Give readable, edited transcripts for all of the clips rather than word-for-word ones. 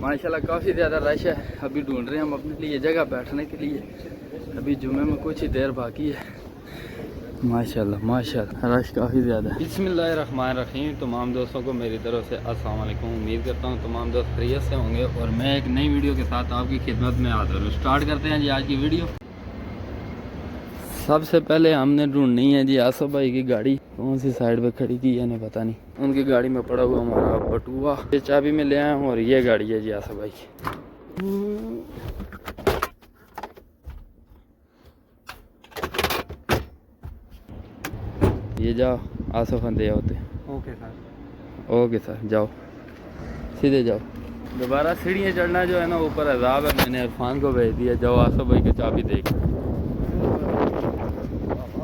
माशाल्लाह काफ़ी ज़्यादा रश है। अभी ढूंढ रहे हैं हम अपने लिए जगह बैठने के लिए। अभी जुमे में कुछ ही देर बाकी है। माशाल्लाह माशाल्लाह रश काफ़ी ज़्यादा है। बिस्मिल्लाहिर्रहमानिर्रहीम। तमाम दोस्तों को मेरी तरफ से अस्सलाम वालेकुम। उम्मीद करता हूँ तमाम दोस्त खैरियत से होंगे और मैं एक नई वीडियो के साथ आपकी खिदमत में हाज़िर हूँ। स्टार्ट करते हैं जी आज की वीडियो। सबसे पहले हमने ढूंढनी है जी आसफ भाई की गाड़ी। कौन सी साइड पे खड़ी की है नहीं पता नहीं। उनकी गाड़ी में पड़ा हुआ हमारा बटुआ, ये चाबी में ले आया हूँ और ये गाड़ी है जी आसफ भाई की। ये जाओ आसफ दे होते। Okay sir. ओके सर जाओ सीधे जाओ। दोबारा सीढ़ियाँ चढ़ना जो है ना ऊपर अजाब है। मैंने इरफान को भेज दिया, जाओ आसफ भाई की चाबी देख।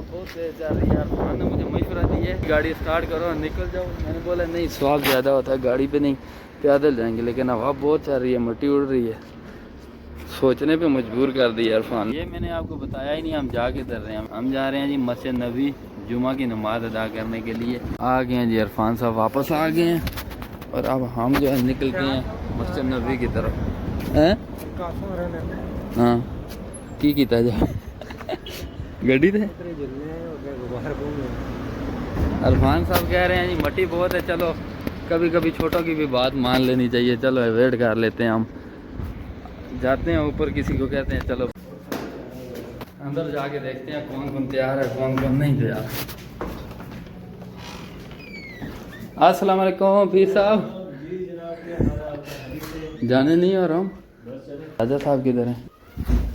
बहुत तेज चल रही है। इरफान ने मुझे मशवरा दिया है गाड़ी स्टार्ट करो और निकल जाओ। मैंने बोला नहीं स्वाब ज़्यादा होता है गाड़ी पे नहीं, पैदल जाएंगे। लेकिन हवा बहुत चल रही है, मिट्टी उड़ रही है। सोचने पे मजबूर कर दिया इरफान। ये मैंने आपको बताया ही नहीं हम जा किधर रहे हैं। हम जा रहे हैं जी मस्जिद नबी जुमा की नमाज अदा करने के लिए। आ गए हैं जी इरफान साहब वापस आ गए हैं और अब हम जो है निकल गए हैं मस्जिद नबी की तरफ। हैं हाँ की कीता जाए गड्डी थे। इरफान साहब कह रहे हैं जी मट्टी बहुत है, चलो कभी कभी छोटों की भी बात मान लेनी चाहिए। चलो वेट कर लेते हैं। हम जाते हैं ऊपर, किसी को कहते हैं चलो अंदर जाके देखते हैं कौन कौन तैयार है कौन कौन नहीं तैयार। अस्सलाम वालेकुम पीर साहब। जाने नहीं हो रहा हूँ। राजा साहब किधर हैं?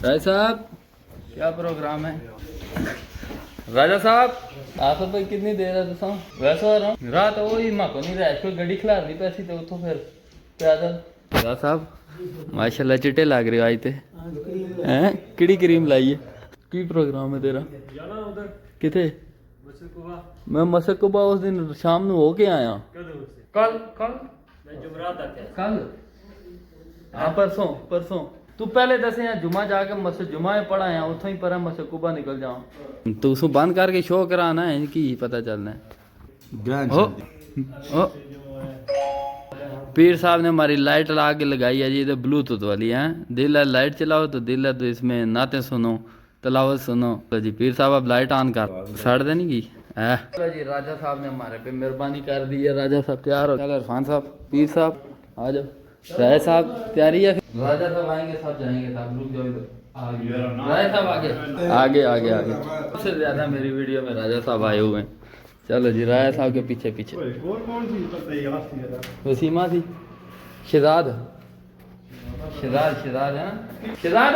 राजा साहब क्या प्रोग्राम है? राजा साहब आसफ भाई कितनी देर है तुम वैसे हो रहा हूँ रात हो ही माँ को नहीं रहा। कोई गड्डी खिला दी पैसी तो उतो फिर पैदल। राजा साहब माशाल्लाह चिट्टे लग रहे हो आज ते हैं। किड़ी क्रीम लाई है? की प्रोग्राम है तेरा? किथे? मैं मसकुबा उस दिन शाम ਨੂੰ हो के आया। कल कल कल हाँ परसों परसों। तू पहले दसे यहाँ जुमा जाके मस्जिद जुमा में पढ़ा है उतो ही पर मसकुबा निकल जाऊँ। तू उसको बंद करके शो कराना है कि पता चलना है। ओ पीर साहब ने हमारी लाइट ला के लगाई है जी, इधर ब्लूटूथ वाली है। दिल है लाइट चलाओ तो दिल है तो इसमें नाते सुनो तलावत सुनो। तो जी पीर साहब अब लाइट ऑन कर साड़ देनी की है। जी राजा साहब ने हमारे पे मेहरबानी कर दी है। राजा साहब तैयार हो। चलो इरफान साहब पीर साहब आ जाओ। राजा साहब तैयारी है? राजा साहब आएंगे सब जाएंगे साहब रुक जाओ इधर। राजा साहब आगे आगे आगे आगे। सबसे ज्यादा मेरी वीडियो में राजा साहब आए हुए हैं। चलो जी राजा साहब के पीछे पीछे वसीमा थी शहजाद शहजाद शहजाद है ना शहजाद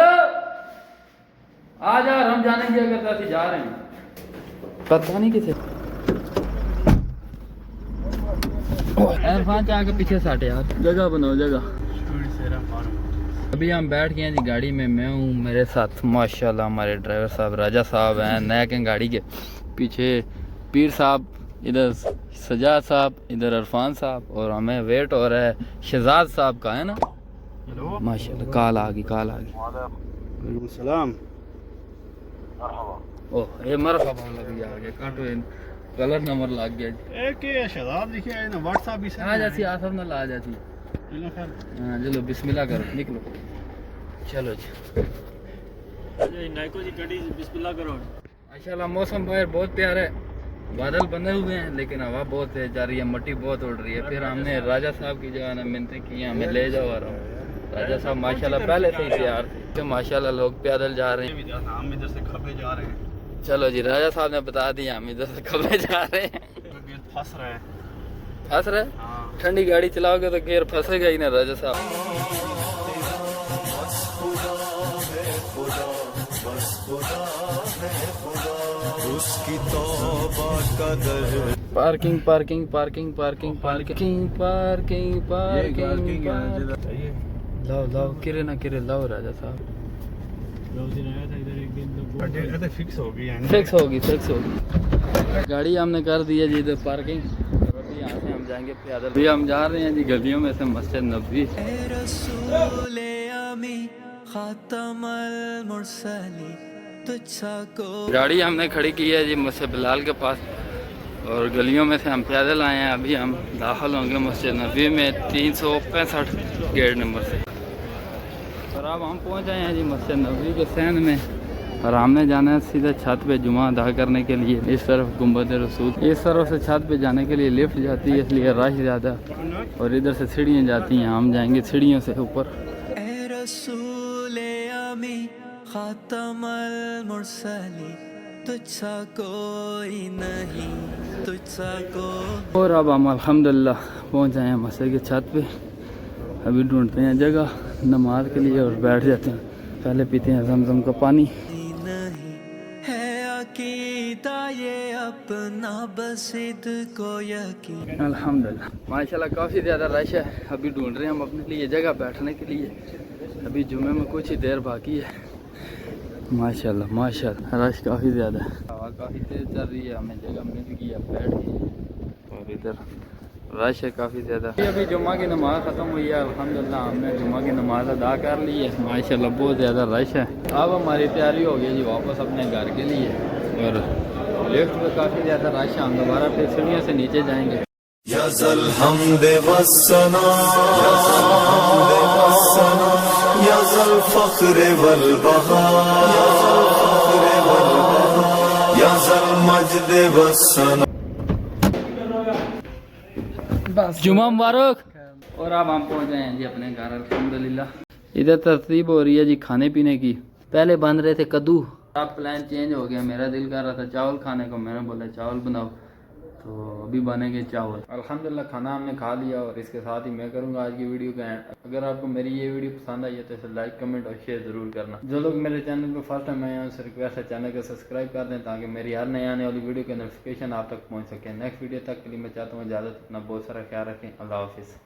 आ जा। हम जाने की अगर तो जा रहे हैं पता नहीं किसे। इरफान चाह के पीछे साटे यार जगह बनाओ जगह। अभी हम बैठ गए हैं जी गाड़ी में। मैं हूँ मेरे साथ माशाल्लाह हमारे ड्राइवर साहब राजा साहब हैं नया के गाड़ी के पीछे पीर साहब, इधर सजाद साहब, इधर इरफान साहब और हमें वेट हो रहा है शहजाद साहब का है ना। माशाल्लाह काल आ गई काल आ गई। सलाम ओह ये मरहबा लग गया आ गया काटो कलर नंबर लग गया जी। एक ये शहजाद लिखे है ना व्हाट्सएप भी आ जाती आसफ ना ला जाती। हाँ चलो बिस्मिल्लाह करो निकलो। चलो जी नाइको जी गड्डी बिस्मिल्लाह करो। माशाल्लाह मौसम बाहर बहुत प्यारा है। बादल बने हुए हैं लेकिन हवा बहुत तेज जा रही है, मिट्टी बहुत उड़ रही है। फिर हमने राजा साहब की जो है ना मिन्नतें की हमें ले जाओ आ रहा हूँ। राजा साहब माशाल्लाह पहले से ही तैयार थे। माशाल्लाह लोग पैदल जा रहे हैं। हम इधर से खबे जा रहे हैं। चलो जी राजा साहब ने बता दिया हम इधर से खबे जा रहे हैं। फंस रहे हैं। फंस रहे? ठंडी गाड़ी चलाओगे तो गेर फंसेगा ही ना राजा साहब। Parking parking parking parking parking parking parking लाओ लाओ किरे ना किरे लाओ राजा साहब। फिक्स होगी फिक्स होगी फिक्स होगी। गाड़ी हमने कर दी है जी इधर पार्किंग। अभी यहाँ से हम जाएंगे पैदल। अभी हम जा रहे हैं जी गलियों में से मस्जिद नबी। गाड़ी हमने खड़ी की है जी मस्जिद बिलाल के पास। और गलियों में से हम पैदल आए हैं। अभी हम दाखिल होंगे मस्जिद नबी में 365 गेट नंबर से। और अब हम पहुंच आए हैं जी मस्जिद नबी के सहन में, और हमने जाना है सीधा छत पे जुमा अदा करने के लिए। इस तरफ गुंबद रसूल, इस तरफ से छत पे जाने के लिए लिफ्ट जाती है, इसलिए रश ज़्यादा, और इधर से सीढ़ियाँ जाती हैं। हम जाएंगे सीढ़ियों से ऊपर। और अब हम अल्हम्दुलिल्लाह पहुँच जाए हैं मस्जिद की छत पे। अभी ढूंढते हैं जगह नमाज के लिए और बैठ जाते हैं। पहले पीते हैं जमजम का पानी। अल्हम्दुलिल्लाह माशाल्लाह काफ़ी ज़्यादा रश है। अभी ढूंढ रहे हैं हम अपने लिए जगह बैठने के लिए। अभी जुमे में कुछ ही देर बाकी है। माशाल्लाह माशाल्लाह रश काफ़ी ज़्यादा है, हवा काफ़ी तेज़ चल रही है, हमें जगह मिल गई है, बैठ गई। और इधर रश है काफ़ी ज़्यादा। अभी जुम्मा की नमाज़ ख़त्म हुई है, अल्हम्दुलिल्लाह हमने जुम्मा की नमाज़ अदा कर ली है। माशाल्लाह बहुत ज़्यादा रश है। अब हमारी तैयारी हो गई जी वापस अपने घर के लिए, और लिफ्ट में काफ़ी ज़्यादा रश है। हम दोबारा फिर सीढ़ियों से नीचे जाएंगे। जुमा मुबारक। और अब हम पहुंच गए हैं जी अपने घर अल्हम्दुलिल्लाह। इधर तरतीब हो रही है जी खाने पीने की। पहले बन रहे थे कद्दू, अब प्लान चेंज हो गया। मेरा दिल कर रहा था चावल खाने को, मैंने बोला चावल बनाओ, तो अभी बनेंगे चावल। अल्हम्दुलिल्लाह खाना हमने खा लिया, और इसके साथ ही मैं करूँगा आज की वीडियो का एंड। अगर आपको मेरी ये वीडियो पसंद आई है तो इसे लाइक कमेंट और शेयर ज़रूर करना। जो लोग मेरे चैनल पर फर्स्ट टाइम आए हैं उनसे रिक्वेस्ट है चैनल को सब्सक्राइब कर दें, ताकि मेरी हर नए आने वाली वीडियो के नोटिफिकेशन आप तक पहुँच सके। नेक्स्ट वीडियो तक के लिए मैं चाहता हूँ इजाज़त। अपना बहुत सारा ख्याल रखें। अल्लाह हाफिज़।